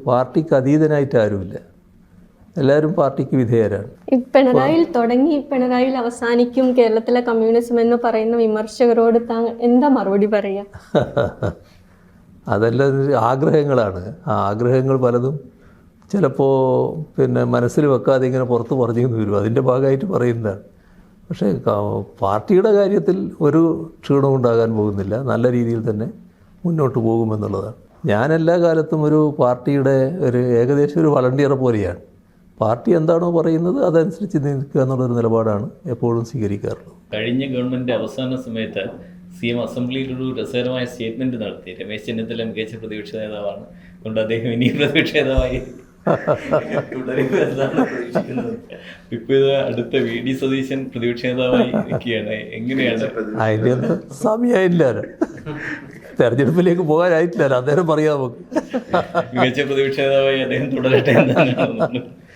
പാർട്ടിക്ക് അതീതനായിട്ട് ആരുമില്ല, എല്ലാവരും പാർട്ടിക്ക് വിധേയരാണ്. പിണറായിയിൽ തുടങ്ങി പിണറായിയിൽ അവസാനിക്കും കേരളത്തിലെ കമ്മ്യൂണിസം എന്ന് പറയുന്ന വിമർശകരോട് താങ്കൾ എന്താ മറുപടി പറയുക? അതെല്ലാം ആഗ്രഹങ്ങളാണ്. ആ ആഗ്രഹങ്ങൾ പലതും ചിലപ്പോൾ മനസ്സിൽ വെക്കാതെ ഇങ്ങനെ പുറത്ത് പറഞ്ഞു വരും, അതിൻ്റെ ഭാഗമായിട്ട് പറയുന്നതാണ്. പക്ഷേ പാർട്ടിയുടെ കാര്യത്തിൽ ഒരു ക്ഷീണവും ഉണ്ടാകാൻ പോകുന്നില്ല, നല്ല രീതിയിൽ തന്നെ മുന്നോട്ട് പോകുമെന്നുള്ളതാണ്. ഞാൻ എല്ലാ കാലത്തും ഒരു പാർട്ടിയുടെ ഏകദേശം ഒരു വളണ്ടിയറെ പോലെയാണ്. പാർട്ടി എന്താണോ പറയുന്നത് അതനുസരിച്ച് നിൽക്കുക എന്നുള്ളൊരു നിലപാടാണ് എപ്പോഴും സ്വീകരിക്കാറുള്ളത്. കഴിഞ്ഞ ഗവൺമെൻറ് അവസാന സമയത്ത് CM അസംബ്ലിയിലൊരു രസകരമായ സ്റ്റേറ്റ്മെൻറ്റ് നടത്തി. രമേശ് ചെന്നിത്തല മികച്ച പ്രതിപക്ഷ നേതാവാണ്, അതുകൊണ്ട് അദ്ദേഹം ഇനി പ്രതിപക്ഷ നേതാവായി തുടരുമെന്നാണ് പ്രതീക്ഷിക്കുന്നത്. ഇപ്പോൾ ഇത് അടുത്ത VD സതീശൻ പ്രതിപക്ഷ നേതാവായി നിൽക്കുകയാണ്. എങ്ങനെയാണ്? അതിൻ്റെ ഒന്നും സമയമായില്ല, തെരഞ്ഞെടുപ്പിലേക്ക് പോകാനായിട്ടില്ല, അന്നേരം പറയാം നമുക്ക്. മികച്ച പ്രതിപക്ഷ നേതാവായി അദ്ദേഹം തുടരട്ടെ എന്നാണ്.